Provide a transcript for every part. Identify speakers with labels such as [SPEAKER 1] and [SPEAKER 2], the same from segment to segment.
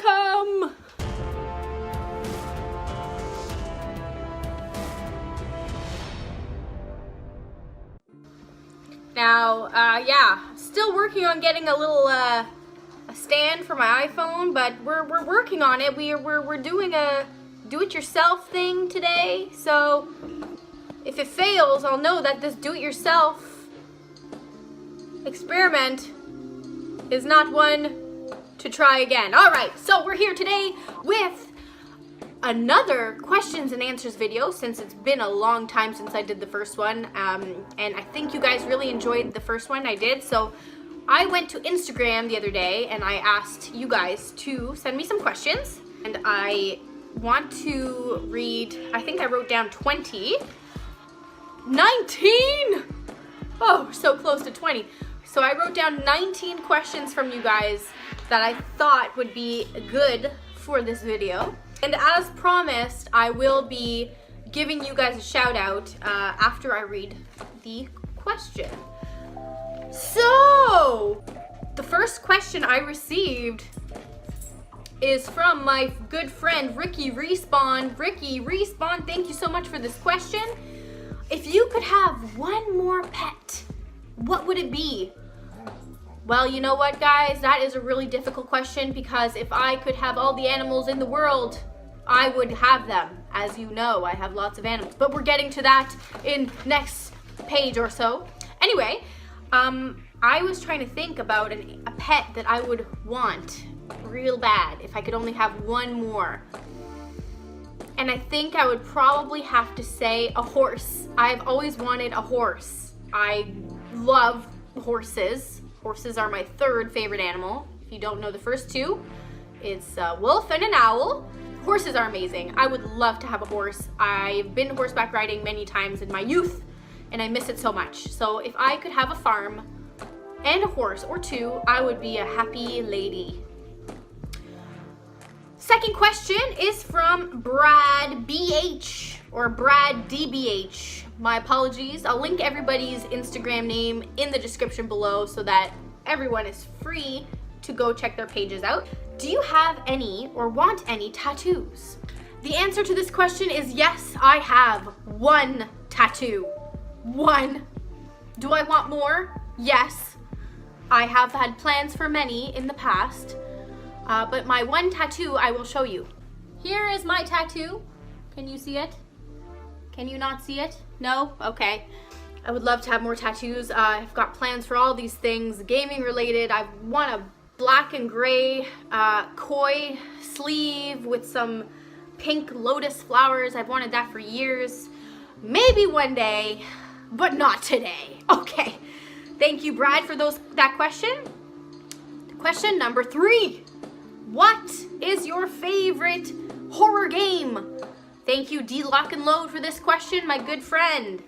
[SPEAKER 1] Welcome! Now, yeah, still working on getting a little, a stand for my iPhone, but we're working on it. We're doing a do-it-yourself thing today, so if it fails, I'll know that this do-it-yourself experiment is not one to try again. All right, so we're here today with another questions and answers video, since it's been a long time since I did the first one, and I think you guys really enjoyed the first one I did. So I went to Instagram the other day and I asked you guys to send me some questions, and I want to read, I think I wrote down 19, oh, so close to 20. So I wrote down 19 questions from you guys that I thought would be good for this video. And as promised, I will be giving you guys a shout out after I read the question. So, the first question I received is from my good friend Ricky Respawn. Ricky Respawn, thank you so much for this question. If you could have one more pet, what would it be? Well, you know what, guys? That is a really difficult question, because if I could have all the animals in the world, I would have them. As you know, I have lots of animals, but we're getting to that in next page or so. Anyway, I was trying to think about a pet that I would want real bad if I could only have one more. And I think I would probably have to say a horse. I've always wanted a horse. I love horses. Horses are my third favorite animal. If you don't know the first two, it's a wolf and an owl. Horses are amazing. I would love to have a horse. I've been horseback riding many times in my youth, and I miss it so much. So if I could have a farm and a horse or two, I would be a happy lady. Second question is from Brad BH, or Brad DBH. My apologies. I'll link everybody's Instagram name in the description below so that everyone is free to go check their pages out. Do you have any or want any tattoos? The answer to this question is yes, I have one tattoo. One. Do I want more? Yes. I have had plans for many in the past, but my one tattoo I will show you. Here is my tattoo. Can you see it? Can you not see it? No? Okay. I would love to have more tattoos. I've got plans for all these things, gaming related. I want a black and gray koi sleeve with some pink lotus flowers. I've wanted that for years. Maybe one day, but not today. Okay. Thank you, Brad, for that question. Question number 3. What is your favorite horror game? Thank you, D-Lock and Load, for this question, my good friend.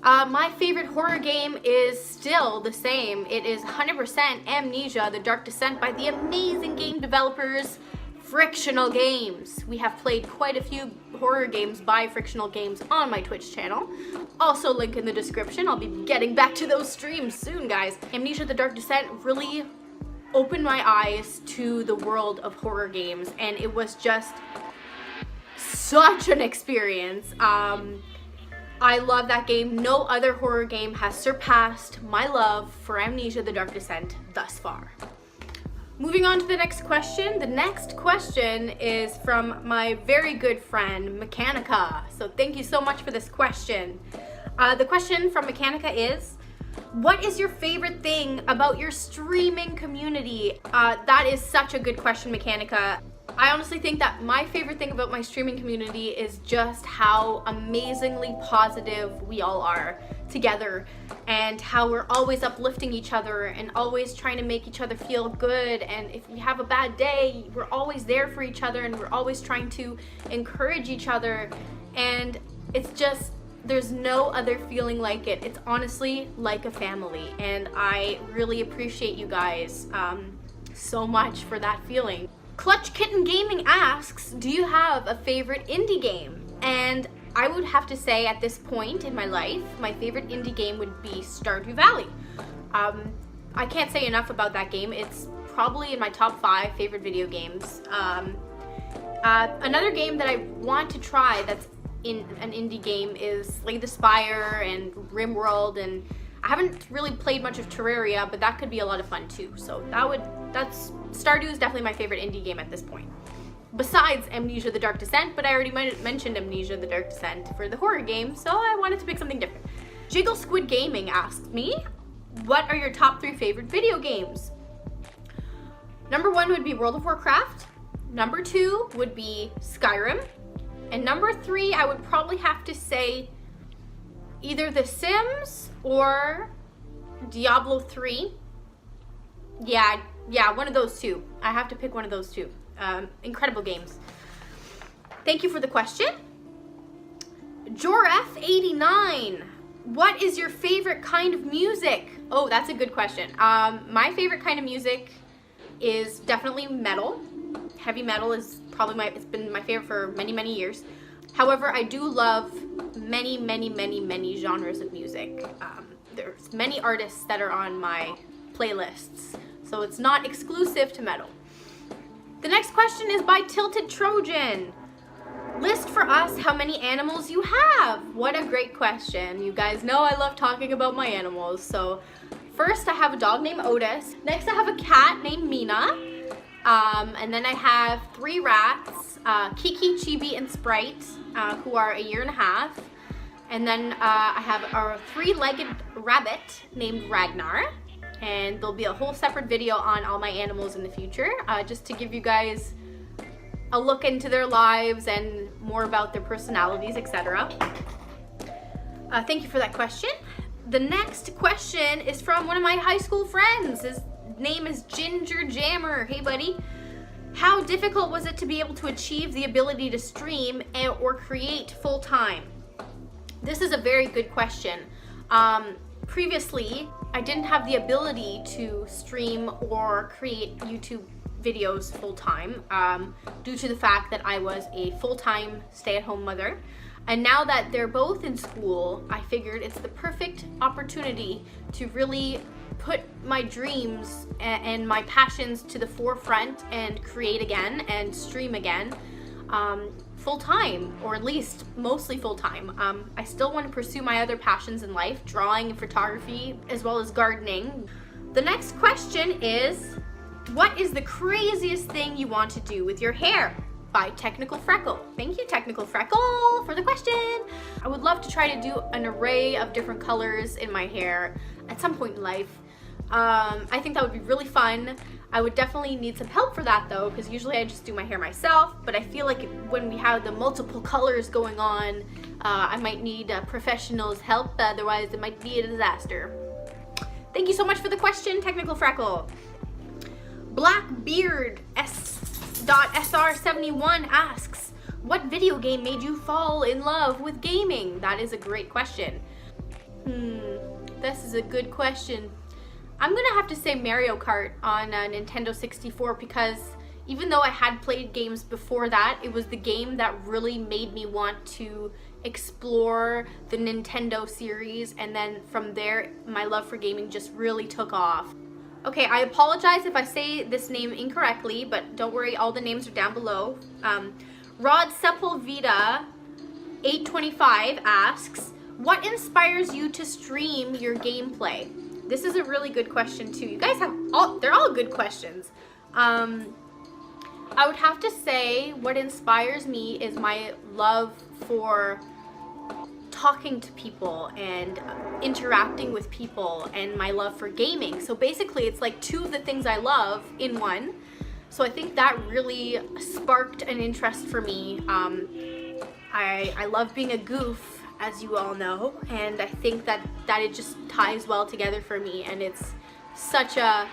[SPEAKER 1] My favorite horror game is still the same. It is 100% Amnesia: The Dark Descent by the amazing game developers Frictional Games. We have played quite a few horror games by Frictional Games on my Twitch channel. Also link in the description. I'll be getting back to those streams soon, guys. Amnesia: The Dark Descent really opened my eyes to the world of horror games, and it was just such an experience. I love that game. No other horror game has surpassed my love for Amnesia: The Dark Descent thus far. Moving on to the next question. The next question is from my very good friend, Mechanica. So thank you so much for this question. The question from Mechanica is, what is your favorite thing about your streaming community? That is such a good question, Mechanica. I honestly think that my favorite thing about my streaming community is just how amazingly positive we all are together, and how we're always uplifting each other and always trying to make each other feel good. And if we have a bad day, we're always there for each other, and we're always trying to encourage each other. And it's just, there's no other feeling like it. It's honestly like a family, and I really appreciate you guys so much for that feeling. Clutch Kitten Gaming asks, do you have a favorite indie game? And I would have to say at this point in my life, my favorite indie game would be Stardew Valley. I can't say enough about that game. It's probably in my top 5 favorite video games. Another game that I want to try that's in an indie game is Slay the Spire and RimWorld, and I haven't really played much of Terraria, but that could be a lot of fun too. So that's Stardew is definitely my favorite indie game at this point. Besides Amnesia: The Dark Descent, but I already mentioned Amnesia: The Dark Descent for the horror game, so I wanted to pick something different. Jiggle Squid Gaming asked me, what are your top 3 favorite video games? Number 1 would be World of Warcraft. Number 2 would be Skyrim. And number 3, I would probably have to say either The Sims or Diablo 3. Yeah, one of those two. I have to pick one of those two. Incredible games. Thank you for the question. JorF89, what is your favorite kind of music? Oh, that's a good question. My favorite kind of music is definitely metal. Heavy metal is probably it's been my favorite for many, many years. However, I do love many, many, many, many genres of music. There's many artists that are on my playlists, so it's not exclusive to metal. The next question is by Tilted Trojan. List for us how many animals you have. What a great question. You guys know I love talking about my animals. So first I have a dog named Otis. Next I have a cat named Mina. And then I have 3 rats, Kiki, Chibi, and Sprite, who are 1.5 years. And then I have a 3-legged rabbit named Ragnar. And there'll be a whole separate video on all my animals in the future, just to give you guys a look into their lives and more about their personalities, etc. Thank you for that question. The next question is from one of my high school friends. His name is Ginger Jammer. Hey buddy. How difficult was it to be able to achieve the ability to stream or create full time? This is a very good question. Previously, I didn't have the ability to stream or create YouTube videos full-time due to the fact that I was a full-time stay-at-home mother. And now that they're both in school, I figured it's the perfect opportunity to really put my dreams and my passions to the forefront and create again and stream again full-time, or at least mostly full-time. I still want to pursue my other passions in life, drawing and photography, as well as gardening. The next question is, what is the craziest thing you want to do with your hair? By Technical Freckle. Thank you, Technical Freckle, for the question. I would love to try to do an array of different colors in my hair at some point in life. I think that would be really fun. I would definitely need some help for that though, because usually I just do my hair myself, but I feel like when we have the multiple colors going on, I might need a professional's help, otherwise it might be a disaster. Thank you so much for the question, Technical Freckle. Blackbeard S.SR71 asks, what video game made you fall in love with gaming? That is a great question. This is a good question. I'm gonna have to say Mario Kart on Nintendo 64, because even though I had played games before that, it was the game that really made me want to explore the Nintendo series, and then from there my love for gaming just really took off. Okay, I apologize if I say this name incorrectly, but don't worry, all the names are down below. Rod Sepulveda 825 asks, what inspires you to stream your gameplay? This is a really good question too. You guys have they're all good questions. I would have to say what inspires me is my love for talking to people and interacting with people, and my love for gaming. So basically it's like 2 of the things I love in one. So I think that really sparked an interest for me. I love being a goof, as you all know, and I think that it just ties well together for me, and it's such a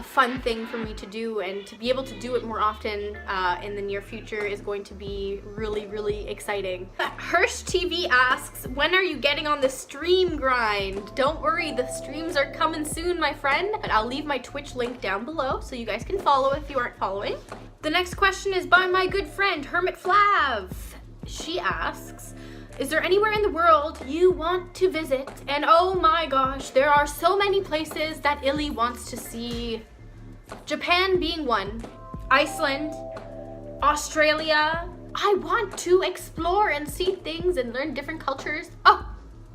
[SPEAKER 1] fun thing for me to do, and to be able to do it more often in the near future is going to be really, really exciting. Hirsch TV asks, when are you getting on the stream grind? Don't worry, the streams are coming soon, my friend. But I'll leave my Twitch link down below so you guys can follow if you aren't following. The next question is by my good friend Hermit Flav. She asks, is there anywhere in the world you want to visit? And oh my gosh, there are so many places that Illy wants to see. Japan being one, Iceland, Australia. I want to explore and see things and learn different cultures. Oh,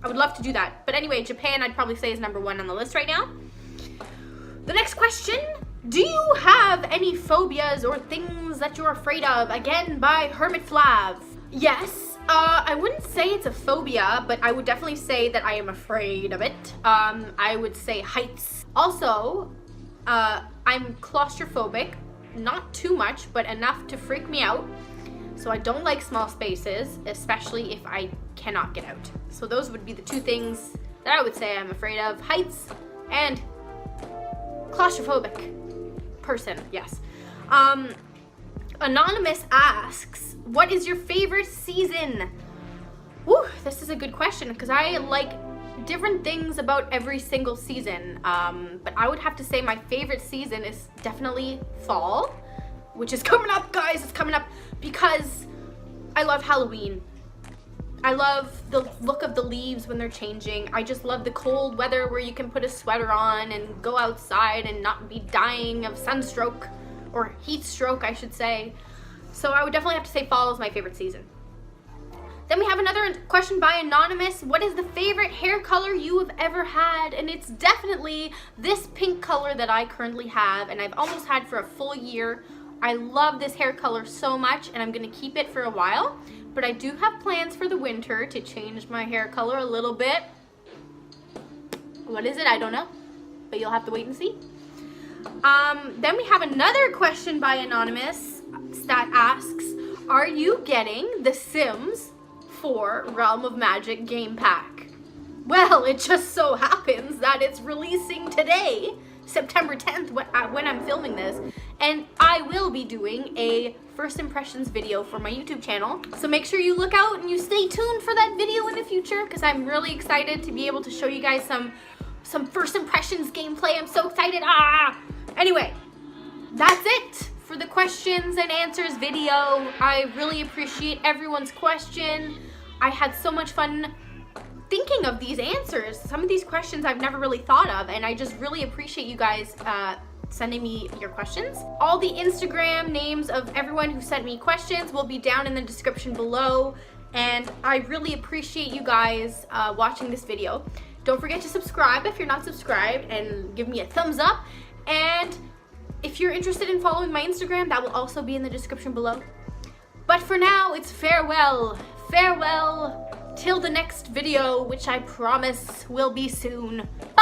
[SPEAKER 1] I would love to do that. But anyway, Japan I'd probably say is number 1 on the list right now. The next question, do you have any phobias or things that you're afraid of? Again, by Hermit Flav. Yes. I wouldn't say it's a phobia, but I would definitely say that I am afraid of it. I would say heights. Also, I'm claustrophobic. Not too much, but enough to freak me out. So I don't like small spaces, especially if I cannot get out. So those would be the 2 things that I would say I'm afraid of. Heights and claustrophobic person, yes. Anonymous asks, what is your favorite season? Woo, this is a good question because I like different things about every single season. But I would have to say my favorite season is definitely fall, which is coming up, guys. It's coming up because I love Halloween. I love the look of the leaves when they're changing. I just love the cold weather where you can put a sweater on and go outside and not be dying of sunstroke, or heat stroke, I should say. So I would definitely have to say fall is my favorite season. Then we have another question by Anonymous. What is the favorite hair color you have ever had? And it's definitely this pink color that I currently have, and I've almost had for a full year. I love this hair color so much, and I'm gonna keep it for a while. But I do have plans for the winter to change my hair color a little bit. What is it? I don't know, but you'll have to wait and see. Then we have another question by Anonymous that asks, are you getting the Sims 4 Realm of Magic game pack? Well, it just so happens that it's releasing today, September 10th, when I'm filming this, and I will be doing a first impressions video for my YouTube channel. So make sure you look out and you stay tuned for that video in the future, because I'm really excited to be able to show you guys some first impressions gameplay. I'm so excited. Anyway, that's it for the questions and answers video. I really appreciate everyone's question. I had so much fun thinking of these answers. Some of these questions I've never really thought of, and I just really appreciate you guys sending me your questions. All the Instagram names of everyone who sent me questions will be down in the description below, and I really appreciate you guys watching this video. Don't forget to subscribe if you're not subscribed, and give me a thumbs up. And if you're interested in following my Instagram, that will also be in the description below. But for now, it's farewell. Farewell till the next video, which I promise will be soon. Bye!